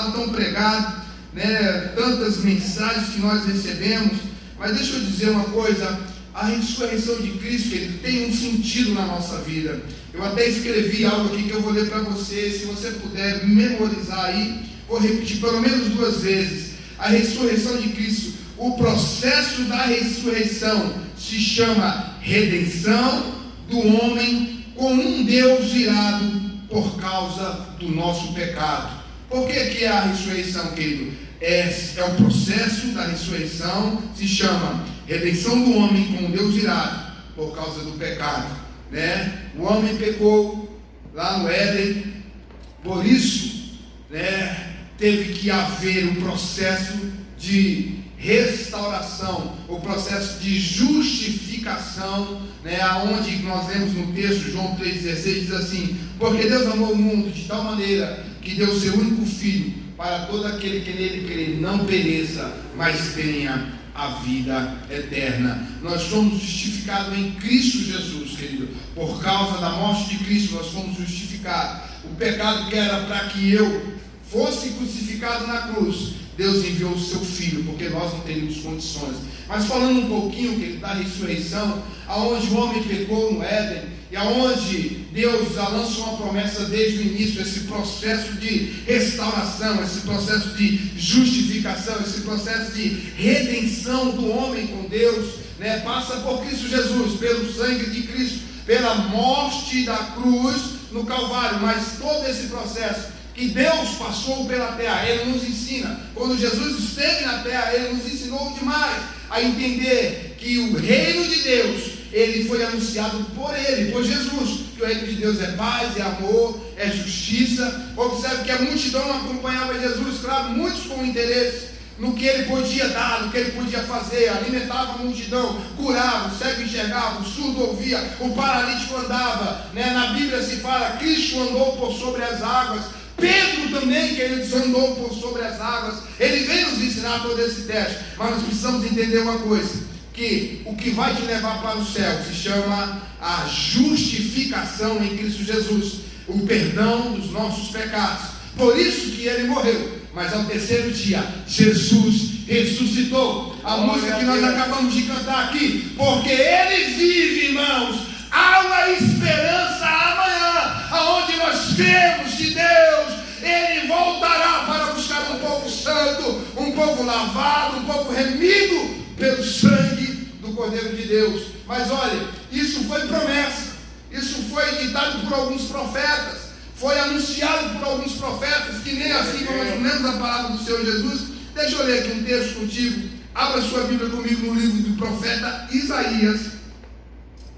falado, tão pregado, né? Tantas mensagens que nós recebemos. Mas deixa eu dizer uma coisa: a ressurreição de Cristo, ele tem um sentido na nossa vida. Eu até escrevi algo aqui que eu vou ler para você. Se você puder memorizar aí, vou repetir pelo menos 2 vezes. A ressurreição de Cristo, o processo da ressurreição se chama redenção do homem com um Deus irado por causa do nosso pecado. Por que é a ressurreição, querido? É o processo da ressurreição, se chama redenção do homem com um Deus irado por causa do pecado, né? O homem pecou lá no Éden, por isso, né, teve que haver um processo de restauração, o processo de justificação, né, aonde nós lemos no texto, João 3,16, diz assim: porque Deus amou o mundo de tal maneira que deu o seu único Filho, para todo aquele que nele crê não pereça, mas tenha a vida eterna. Nós somos justificados em Cristo Jesus, querido. Por causa da morte de Cristo, nós fomos justificados. O pecado que era para que eu fosse crucificado na cruz, Deus enviou o seu Filho, porque nós não teríamos condições. Mas falando um pouquinho, querido, da ressurreição, aonde o homem pecou no Éden, e aonde Deus já lança uma promessa desde o início, esse processo de restauração, esse processo de justificação, esse processo de redenção do homem com Deus, né, passa por Cristo Jesus, pelo sangue de Cristo, pela morte da cruz no Calvário. Mas todo esse processo que Deus passou pela terra, Ele nos ensina. Quando Jesus esteve na terra, Ele nos ensinou demais a entender que o reino de Deus, ele foi anunciado por Ele, por Jesus, que o reino de Deus é paz, é amor, é justiça. Observe que a multidão não acompanhava Jesus, claro, muitos com interesse no que Ele podia dar, no que Ele podia fazer, alimentava a multidão, curava, o cego enxergava, o surdo ouvia, o paralítico andava, né? Na Bíblia se fala, Cristo andou por sobre as águas. Pedro também, queridos, andou por sobre as águas. Ele veio nos ensinar todo esse teste. Mas nós precisamos entender uma coisa, que o que vai te levar para o céu se chama a justificação em Cristo Jesus, o perdão dos nossos pecados. Por isso que Ele morreu, mas ao terceiro dia Jesus ressuscitou. A música que nós acabamos de cantar aqui, porque Ele vive, irmãos, há uma esperança amanhã, aonde nós cremos que Deus, Ele voltará para buscar um povo santo, um povo lavado, um povo remido pelo sangue do Cordeiro de Deus. Mas olha, isso foi promessa, isso foi ditado por alguns profetas, foi anunciado por alguns profetas, que nem assim como nós lemos a palavra do Senhor Jesus. Deixa eu ler aqui um texto contigo. Abra sua Bíblia comigo no livro do profeta Isaías.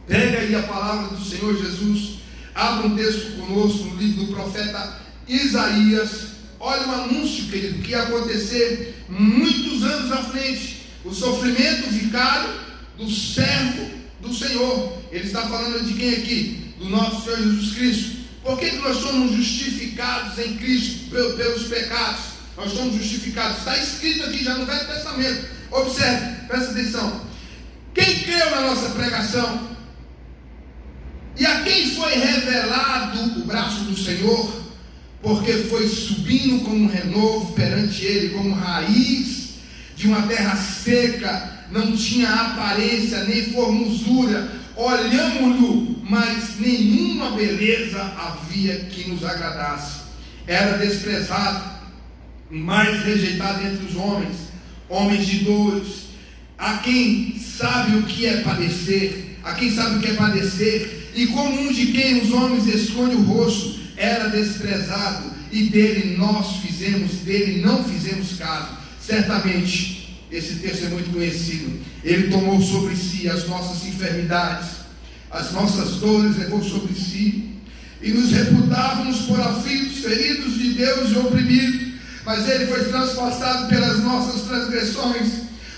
Pega aí a palavra do Senhor Jesus, abra um texto conosco no livro do profeta Isaías. Olha o anúncio, querido, que ia acontecer muitos anos à frente. O sofrimento vicário do servo do Senhor. Ele está falando de quem aqui? Do nosso Senhor Jesus Cristo. Por que nós somos justificados em Cristo pelos pecados? Nós somos justificados. Está escrito aqui já no Velho Testamento. Observe, presta atenção. Quem creu na nossa pregação? E a quem foi revelado o braço do Senhor? Porque foi subindo como um renovo perante Ele, como raiz de uma terra seca, não tinha aparência nem formosura. Olhamos-lo, mas nenhuma beleza havia que nos agradasse. Era desprezado, mais rejeitado entre os homens, homens de dores, a quem sabe o que é padecer, e como um de quem os homens escondem o rosto, era desprezado, e dele não fizemos caso. Certamente, esse texto é muito conhecido. Ele tomou sobre si as nossas enfermidades, as nossas dores levou sobre si, e nos reputávamos por aflitos, feridos de Deus e oprimidos. Mas Ele foi transpassado pelas nossas transgressões,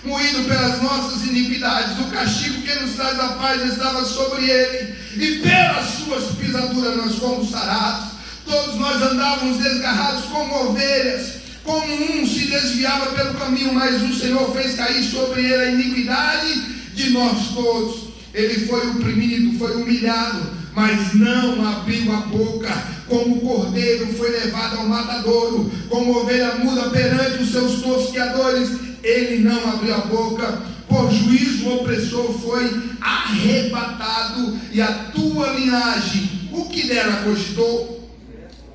moído pelas nossas iniquidades. O castigo que nos traz a paz estava sobre Ele, e pelas suas pisaduras nós fomos sarados. Todos nós andávamos desgarrados como ovelhas, como um se desviava pelo caminho, mas o Senhor fez cair sobre ele a iniquidade de nós todos. Ele foi oprimido, foi humilhado, mas não abriu a boca. Como o cordeiro foi levado ao matadouro, como ovelha muda perante os seus tosqueadores, ele não abriu a boca. Por juízo o opressor foi arrebatado, e a tua linhagem o que dera cogitou?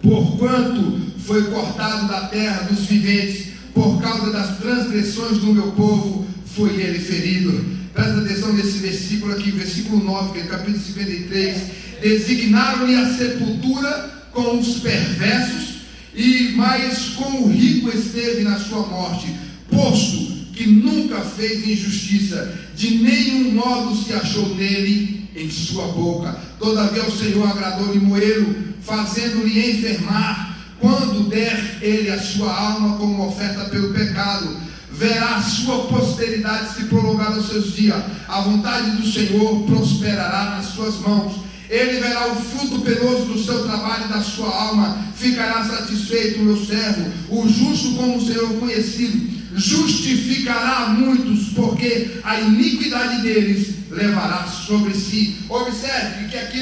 Porquanto foi cortado da terra dos viventes, por causa das transgressões do meu povo foi ele ferido. Presta atenção nesse versículo aqui, versículo 9, que é capítulo 53. Designaram-lhe a sepultura com os perversos, e mais com o rico esteve na sua morte, posto que nunca fez injustiça, de nenhum modo se achou nele em sua boca. Todavia o Senhor agradou-lhe moê-lo, fazendo-lhe enfermar, quando der ele a sua alma como oferta pelo pecado. Verá a sua posteridade se prolongar os seus dias, a vontade do Senhor prosperará nas suas mãos. Ele verá o fruto penoso do seu trabalho e da sua alma, ficará satisfeito o meu servo, o justo como o Senhor conhecido, justificará a muitos, porque a iniquidade deles levará sobre si. Observe que aqui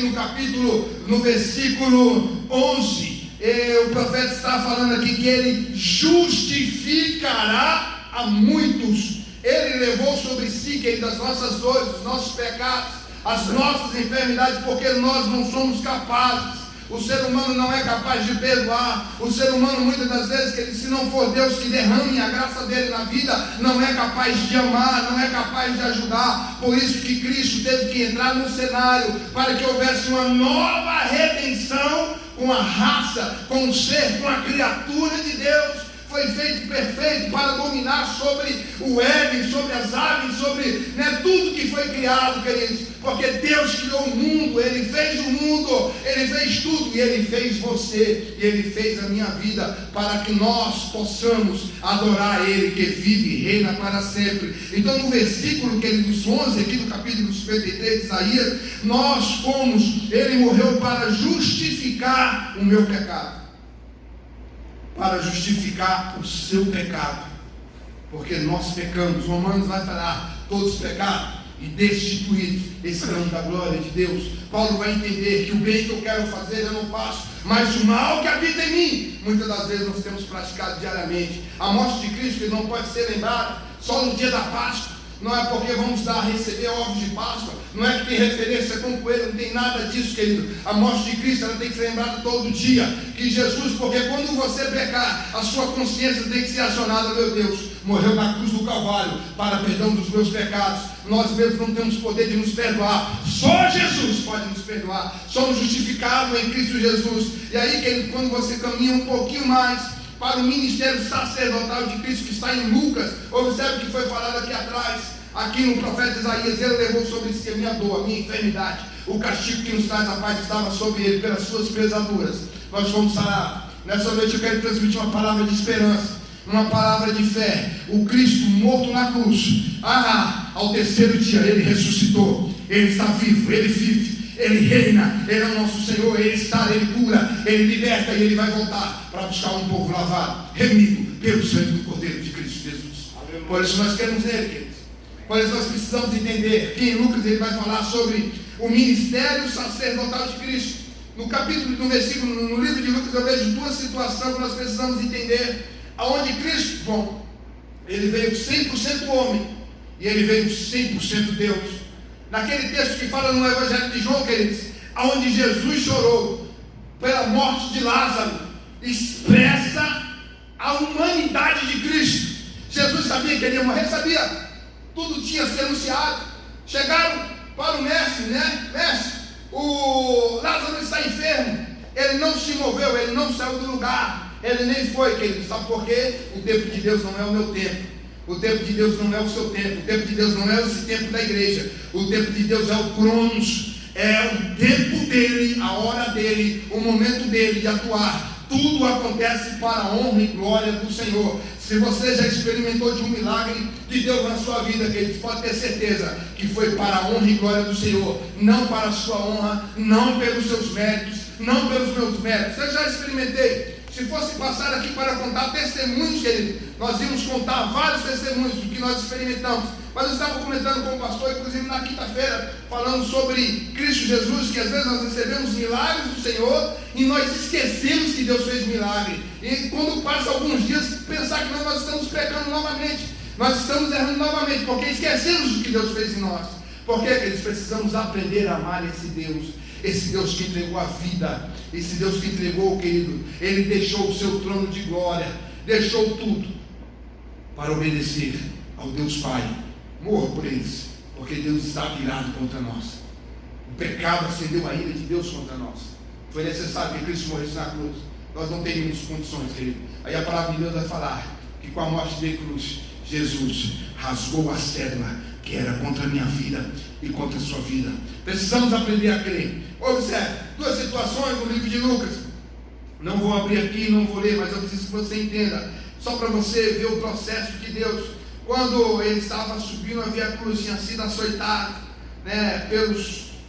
no versículo 11, o profeta está falando aqui que ele justificará a muitos. Ele levou sobre si, querido, as nossas dores, os nossos pecados, as nossas enfermidades, porque nós não somos capazes. O ser humano não é capaz de perdoar. O ser humano, muitas das vezes, se não for Deus que derrame a graça dele na vida, não é capaz de amar, não é capaz de ajudar. Por isso que Cristo teve que entrar no cenário, para que houvesse uma nova redenção com a raça, com o ser, com a criatura de Deus. Foi feito perfeito para dominar sobre o Éden, sobre as aves, sobre tudo que foi criado, queridos. Porque Deus criou o mundo, Ele fez o mundo, Ele fez tudo, e Ele fez você, e Ele fez a minha vida, para que nós possamos adorar Ele, que vive e reina para sempre. Então no versículo, queridos, 11, aqui do capítulo 53 de Isaías, nós fomos, Ele morreu para justificar o meu pecado, para justificar o seu pecado, porque nós pecamos. Romanos vai falar, todos pecaram e destituídos estão da glória de Deus. Paulo vai entender que o bem que eu quero fazer eu não faço, mas o mal que habita em mim, muitas das vezes nós temos praticado diariamente. A morte de Cristo, que não pode ser lembrada só no dia da Páscoa. Não é porque vamos receber ovos de Páscoa, não é que tem referência com coelho, não tem nada disso, querido. A morte de Cristo, ela tem que ser lembrada todo dia. Que Jesus, porque quando você pecar, a sua consciência tem que ser acionada. Meu Deus, morreu na cruz do Calvário para perdão dos meus pecados. Nós mesmos não temos poder de nos perdoar, só Jesus pode nos perdoar. Somos justificados em Cristo Jesus. E aí, querido, quando você caminha um pouquinho mais para o ministério sacerdotal de Cristo, que está em Lucas, observe o que foi falado aqui atrás, aqui no profeta Isaías. Ele levou sobre si a minha dor, a minha enfermidade, o castigo que nos traz a paz estava sobre ele, pelas suas pesaduras nós fomos sarados. Nessa noite eu quero transmitir uma palavra de esperança, uma palavra de fé. O Cristo morto na cruz, ao terceiro dia ele ressuscitou, ele está vivo, ele vive, ele reina, ele é o nosso Senhor, ele está, ele cura, ele liberta, e ele vai voltar para buscar um povo lavado, remido pelo sangue do Cordeiro de Cristo Jesus. Por isso nós queremos ele, queridos. Por isso nós precisamos entender que em Lucas ele vai falar sobre o ministério sacerdotal de Cristo. No versículo, no livro de Lucas, eu vejo duas situações que nós precisamos entender. Aonde Cristo, ele veio 100% homem e ele veio 100% Deus. Naquele texto que fala no Evangelho de João, queridos, aonde Jesus chorou pela morte de Lázaro, expressa a humanidade de Cristo. Jesus sabia que ele ia morrer, sabia. Tudo tinha sido anunciado. Chegaram para o mestre, Mestre, o Lázaro está enfermo. Ele não se moveu, ele não saiu do lugar. Ele nem foi, querido. Sabe por quê? O tempo de Deus não é o meu tempo. O tempo de Deus não é o seu tempo. O tempo de Deus não é esse tempo da igreja. O tempo de Deus é o Cronos. É o tempo dele, a hora dele, o momento dele de atuar. Tudo acontece para a honra e glória do Senhor. Se você já experimentou de um milagre de Deus na sua vida, queridos, pode ter certeza que foi para a honra e glória do Senhor, não para a sua honra, não pelos seus méritos, não pelos meus méritos. Eu já experimentei. Se fosse passar aqui para contar testemunhos, querido, nós íamos contar vários testemunhos do que nós experimentamos. Mas eu estava comentando com o pastor, inclusive na quinta-feira, falando sobre Cristo Jesus, que às vezes nós recebemos milagres do Senhor e nós esquecemos que Deus fez milagre. E quando passa alguns dias, pensar que nós estamos pecando novamente, nós estamos errando novamente, porque esquecemos o que Deus fez em nós. Porque eles precisamos aprender a amar esse Deus que entregou a vida, esse Deus que entregou, querido, Ele deixou o seu trono de glória, deixou tudo para obedecer ao Deus Pai. Morra por eles, porque Deus está irado contra nós. O pecado acendeu a ira de Deus contra nós. Foi necessário que Cristo morresse na cruz. Nós não teríamos condições, querido. Aí a palavra de Deus vai falar que com a morte de cruz, Jesus rasgou a cédula que era contra a minha vida e contra a sua vida. Precisamos aprender a crer. Observe, duas situações no livro de Lucas. Não vou abrir aqui, não vou ler, mas eu preciso que você entenda, só para você ver o processo de Deus. Quando ele estava subindo a Via Cruz, tinha sido açoitado, né,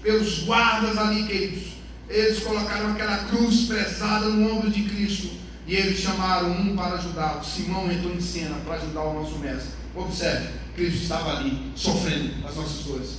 pelos guardas ali, queridos. Eles colocaram aquela cruz pesada no ombro de Cristo e eles chamaram um para ajudá-lo. Simão entrou em cena para ajudar o nosso mestre. Observe, Cristo estava ali sofrendo as nossas dores.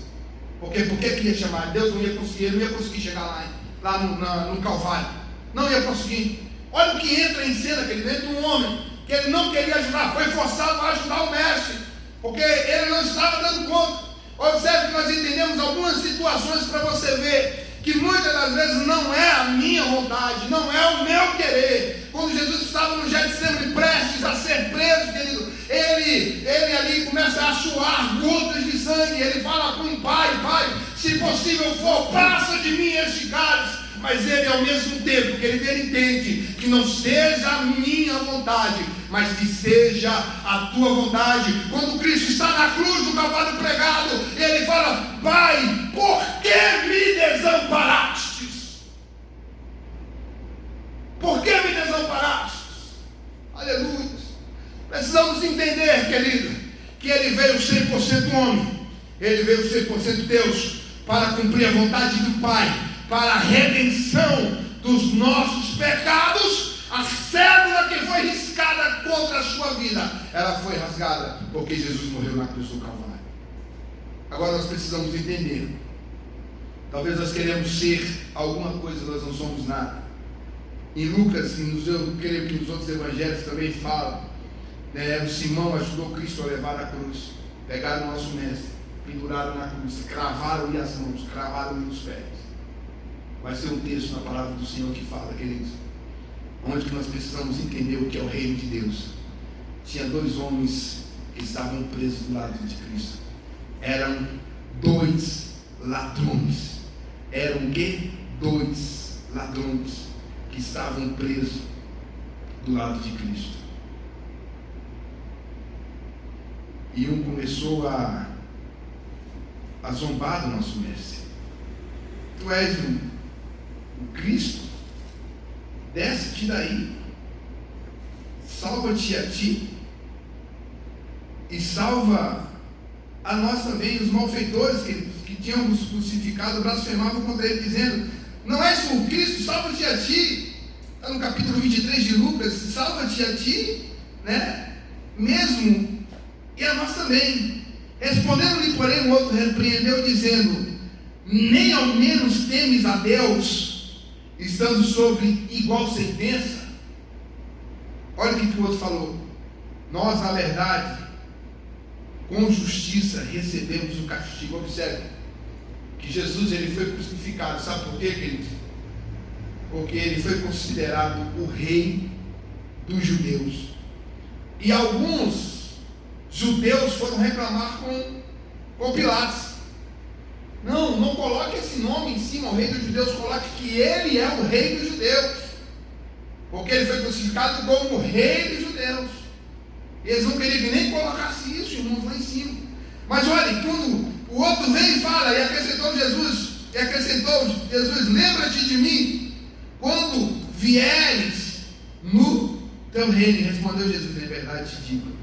Por que ia chamar? Deus não ia conseguir, ele não ia conseguir chegar lá no Calvário. Não ia conseguir. Olha o que entra em cena, querido. Entra um homem que ele não queria ajudar, foi forçado a ajudar o mestre, porque ele não estava dando conta. Observe que nós entendemos algumas situações para você ver que muitas das vezes não é a minha vontade, não é o meu querer. Quando Jesus estava no Getsemane prestes a ser preso, querido, ele ali começa a suar gotas de sangue. Ele fala com o Pai: Pai, se possível for, passa de mim este cálice. Mas ele, ao mesmo tempo que ele entende que não seja a minha vontade, mas que seja a tua vontade. Quando Cristo está na cruz do Calvário pregado, ele fala: Pai, por que me desamparastes? Por que me desamparastes? Aleluia. Precisamos entender, querido, que ele veio 100% homem, ele veio 100% Deus, para cumprir a vontade do Pai, para a redenção dos nossos pecados. A cédula que foi riscada contra a sua vida, ela foi rasgada porque Jesus morreu na cruz do Calvário. Agora nós precisamos entender. Talvez nós queremos ser alguma coisa, nós não somos nada. Em Lucas, eu creio que nos outros evangelhos também fala, né, o Simão ajudou Cristo a levar a cruz. Pegaram o nosso mestre, penduraram na cruz, cravaram-lhe as mãos, cravaram-lhe os pés. Vai ser um texto na palavra do Senhor que fala, queridos, onde que nós precisamos entender o que é o reino de Deus. Tinha dois homens que estavam presos do lado de Cristo. Eram dois ladrões. Eram que? Dois ladrões que estavam presos do lado de Cristo. E um começou a zombar do nosso mestre. Tu és o Cristo? Desce-te daí, salva-te a ti e salva a nós também. Os malfeitores que tinham nos crucificado blasfemavam contra ele, dizendo: não és tu o Cristo? Salva-te a ti. Está no capítulo 23 de Lucas: salva-te a ti, né? Mesmo, e a nós também. Respondendo-lhe, porém, o outro repreendeu, dizendo: nem ao menos temes a Deus, estando sobre igual sentença? Olha o que o outro falou: nós, na verdade, com justiça recebemos o castigo. Observe que Jesus, ele foi crucificado. Sabe por quê, queridos? Porque ele foi considerado o rei dos judeus. E alguns judeus foram reclamar com Pilatos: não coloque esse nome em cima, o rei dos judeus, coloque que ele é o rei dos judeus, porque ele foi crucificado como o rei dos judeus. Eles não queriam que nem colocasse isso, irmãos, lá em cima. Mas olha, quando o outro vem e fala, e acrescentou Jesus: lembra-te de mim quando vieres no teu reino. Respondeu Jesus: em verdade te digo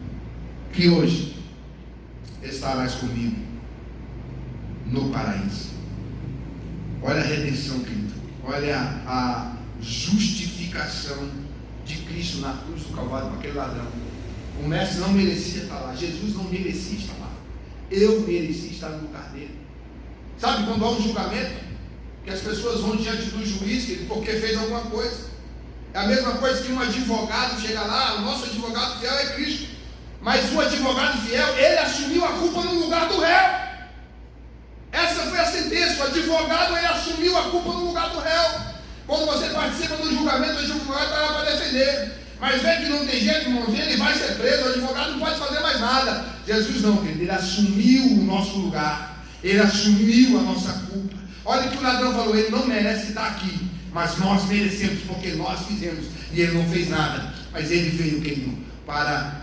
que hoje estarás comigo no paraíso. Olha a redenção, querido. Olha a justificação de Cristo na cruz do Calvário com aquele ladrão. O mestre não merecia estar lá, Jesus não merecia estar lá. eu mereci estar no lugar dele. Sabe quando há um julgamento, que as pessoas vão diante do juiz porque fez alguma coisa? É a mesma coisa que um advogado chega lá, o nosso advogado fiel é Cristo, mas o advogado fiel, ele assumiu a culpa no lugar do réu. Essa foi a sentença. O advogado, ele assumiu a culpa no lugar do réu. Quando você participa do julgamento, o advogado está lá para defender, mas vê que não tem jeito, irmãos, ele vai ser preso, o advogado não pode fazer mais nada. Jesus não, querido, ele assumiu o nosso lugar, ele assumiu a nossa culpa. Olha o que o ladrão falou, ele não merece estar aqui, mas nós merecemos, porque nós fizemos, e ele não fez nada, mas ele veio, querido, para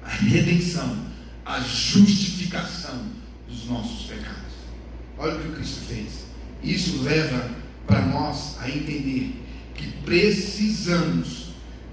a redenção, a justificação dos nossos pecados. Olha o que o Cristo fez. Isso leva para nós a entender que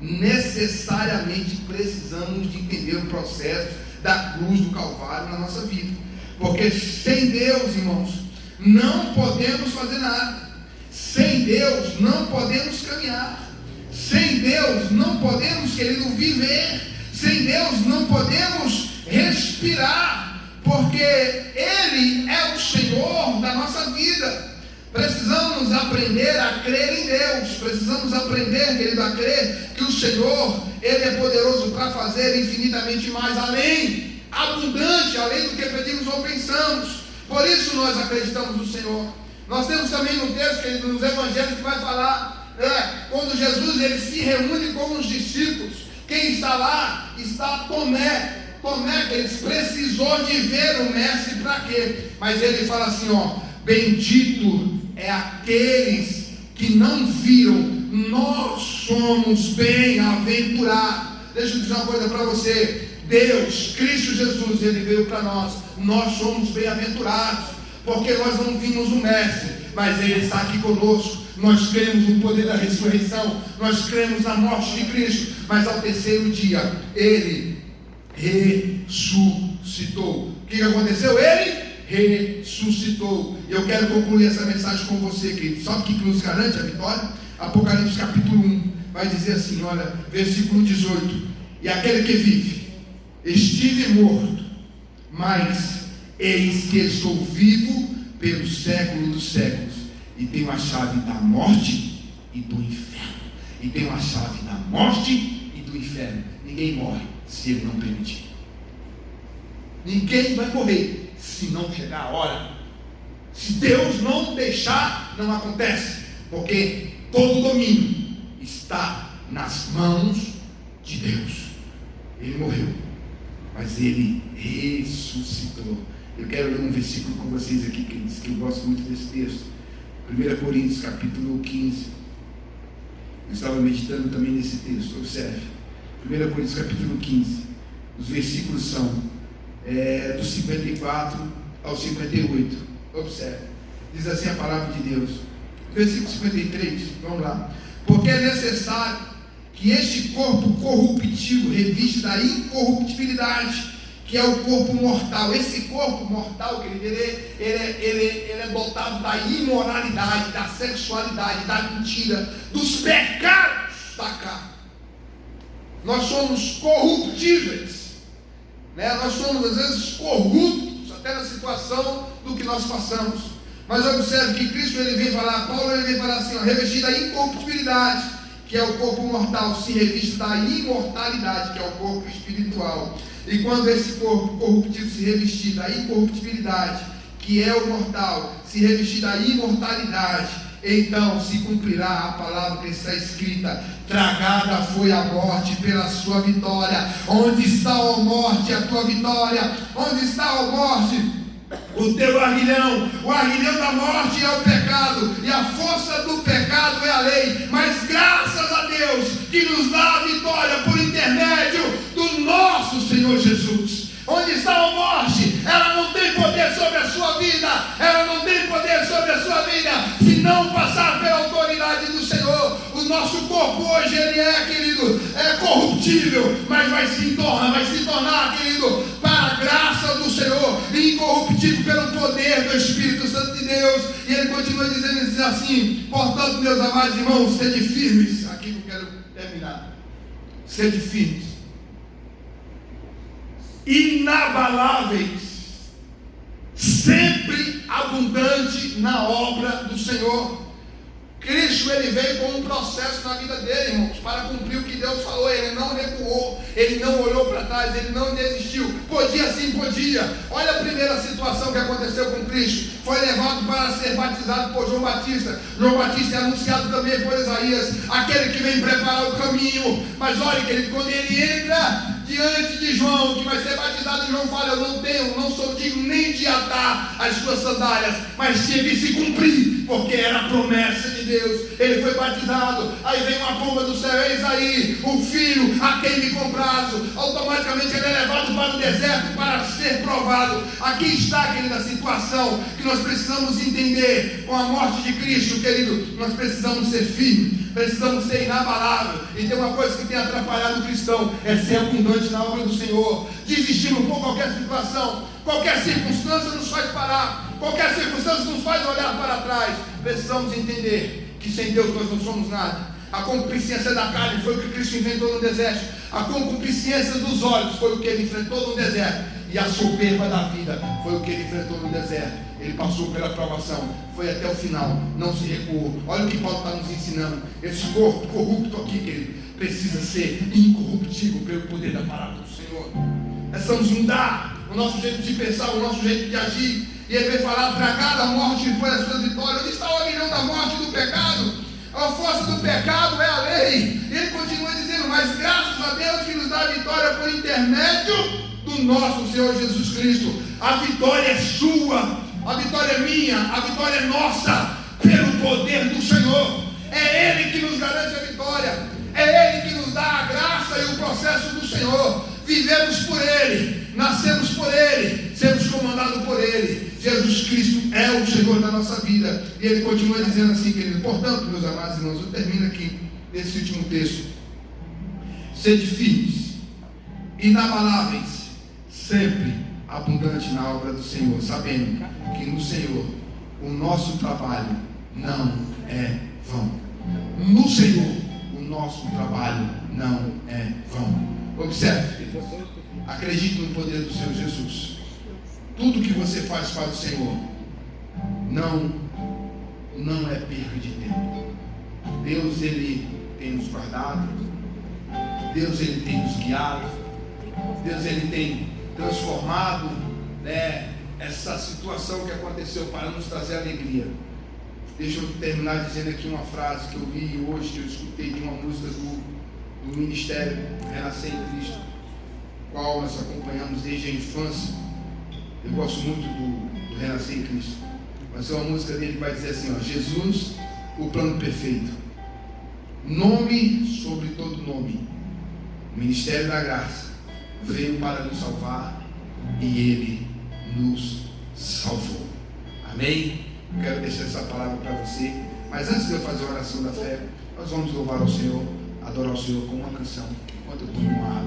necessariamente precisamos de entender o processo da cruz do Calvário na nossa vida, porque sem Deus, irmãos, não podemos fazer nada. Sem Deus não podemos caminhar. Sem Deus não podemos, querido, viver. Sem Deus não podemos respirar, porque Ele é o Senhor da nossa vida. Precisamos aprender a crer em Deus. Precisamos aprender, querido, a crer que o Senhor, Ele é poderoso para fazer infinitamente mais, além, abundante, além do que pedimos ou pensamos. Por isso nós acreditamos no Senhor. Nós temos também um texto, querido, nos evangelhos, que vai falar, quando Jesus ele se reúne com os discípulos, quem está lá está Tomé. Tomé, que ele precisou de ver o mestre para quê? Mas ele fala assim, bendito é aqueles que não viram, nós somos bem-aventurados. Deixa eu dizer uma coisa para você, Deus, Cristo Jesus, Ele veio para nós somos bem-aventurados, porque nós não vimos o mestre, mas Ele está aqui conosco. Nós cremos no poder da ressurreição, nós cremos na morte de Cristo, mas ao terceiro dia, Ele ressuscitou. O que aconteceu? Ele ressuscitou. E eu quero concluir essa mensagem com você, querido. Sabe o que nos garante a vitória? Apocalipse capítulo 1 vai dizer assim, olha, versículo 18: e aquele que vive, estive morto, mas eis que estou vivo pelo século dos séculos, e tenho a chave da morte e do inferno. E tenho a chave da morte e do inferno. Ninguém morre se Ele não permitir. Ninguém vai morrer se não chegar a hora. Se Deus não deixar, não acontece, porque todo domínio está nas mãos de Deus. Ele morreu, mas Ele ressuscitou. Eu quero ler um versículo com vocês aqui, que eu gosto muito desse texto. 1 Coríntios capítulo 15. Eu estava meditando também nesse texto. Observe, 1 Coríntios capítulo 15. Os versículos são do 54 ao 58. Observe, diz assim a palavra de Deus. Versículo 53, vamos lá. Porque é necessário que este corpo corruptível reviste da incorruptibilidade, que é o corpo mortal. Esse corpo mortal, querido, ele é dotado da imoralidade, da sexualidade, da mentira, dos pecados da carne. Nós somos corruptíveis, nós somos às vezes corruptos, até na situação do que nós passamos. Mas observe que Cristo, ele vem falar, Paulo, ele vem falar assim, revestir da incorruptibilidade, que é o corpo mortal, se reviste da imortalidade, que é o corpo espiritual. E quando esse corpo corruptível se revestir da incorruptibilidade, que é o mortal, se revestir da imortalidade, então se cumprirá a palavra que está escrita: tragada foi a morte pela sua vitória. Onde está, ó morte, a tua vitória? Onde está, ó morte, o teu aguilhão? O aguilhão da morte é o pecado, e a força do pecado é a lei. Mas graças a Deus que nos dá a vitória por intermédio do nosso Senhor Jesus. Onde está a morte? Ela não tem poder sobre a sua vida. Ela não tem poder sobre a sua vida se não passar pela autoridade do Senhor. O nosso corpo hoje, ele querido, é corruptível, mas vai se tornar, querido, para a graça do Senhor, incorruptível pelo poder do Espírito Santo de Deus. E ele continua dizendo assim: portanto, meus amados irmãos, sede firmes. Aqui que eu quero terminar. Sede firmes, inabaláveis, sempre abundante na obra do Senhor. Cristo, ele veio com um processo na vida dele, irmãos, para cumprir o que Deus falou. Ele não recuou, ele não olhou para trás, ele não desistiu. Podia sim, podia. Olha a primeira situação que aconteceu com Cristo. Foi levado para ser batizado por João Batista. João Batista é anunciado também por Isaías, aquele que vem preparar o caminho. Mas olha, querido, quando ele entra diante de João, que vai ser batizado, João fala: eu não sou digno nem de atar as suas sandálias, mas tinha que se cumprir, porque era a promessa de Deus. Ele foi batizado, aí vem uma pomba do céu: eis aí o filho a quem me comprazo. Automaticamente ele é levado para o deserto para ser provado. Aqui está, querido, a situação que nós precisamos entender. Com a morte de Cristo, querido, nós precisamos ser firmes, precisamos ser inabaláveis. E tem uma coisa que tem atrapalhado o cristão: é ser abundante na obra do Senhor. Desistimos por qualquer situação, qualquer circunstância nos faz parar, qualquer circunstância nos faz olhar para trás. Precisamos entender que sem Deus nós não somos nada. A concupiscência da carne foi o que Cristo inventou no deserto. A concupiscência dos olhos foi o que ele enfrentou no deserto. E a soberba da vida foi o que ele enfrentou no deserto. Ele passou pela provação, foi até o final, não se recuou. Olha o que Paulo está nos ensinando. Esse corpo corrupto aqui, querido, precisa ser incorruptível pelo poder da palavra do Senhor. Precisamos mudar o nosso jeito de pensar, o nosso jeito de agir. E ele vai falar: tragada a morte foi a sua vitória. Onde está o aguilhão da morte e do pecado? A força do pecado é a lei. E ele continua dizendo: mas graças a Deus que nos dá a vitória por intermédio do nosso Senhor Jesus Cristo. A vitória é sua, a vitória é minha, a vitória é nossa, pelo poder do Senhor. É Ele que nos garante a vitória, é Ele que nos dá a graça e o processo do Senhor. Vivemos por Ele, nascemos por Ele, sermos comandados por Ele. Jesus Cristo é o Senhor da nossa vida. E ele continua dizendo assim, querido: portanto, meus amados irmãos, eu termino aqui nesse último texto: sede firmes, inabaláveis, sempre abundante na obra do Senhor, sabendo que no Senhor o nosso trabalho não é vão. No Senhor o nosso trabalho não é vão. Observe, acredite no poder do Senhor Jesus. Tudo que você faz para o Senhor não é perda de tempo. Deus, ele tem nos guardado, Deus, ele tem nos guiado, Deus, ele tem transformado, né, essa situação que aconteceu para nos trazer alegria. Deixa eu terminar dizendo aqui uma frase que eu vi hoje, que eu escutei de uma música do Ministério Renascer em Cristo, qual nós acompanhamos desde a infância. Eu gosto muito do Renascer em Cristo, mas é uma música dele que vai dizer assim, ó: Jesus, o plano perfeito, nome sobre todo nome, o Ministério da Graça veio para nos salvar e Ele nos salvou. Amém? Eu quero deixar essa palavra para você, mas antes de eu fazer a oração da fé, nós vamos louvar ao Senhor, adorar ao Senhor com uma canção, enquanto eu tomo uma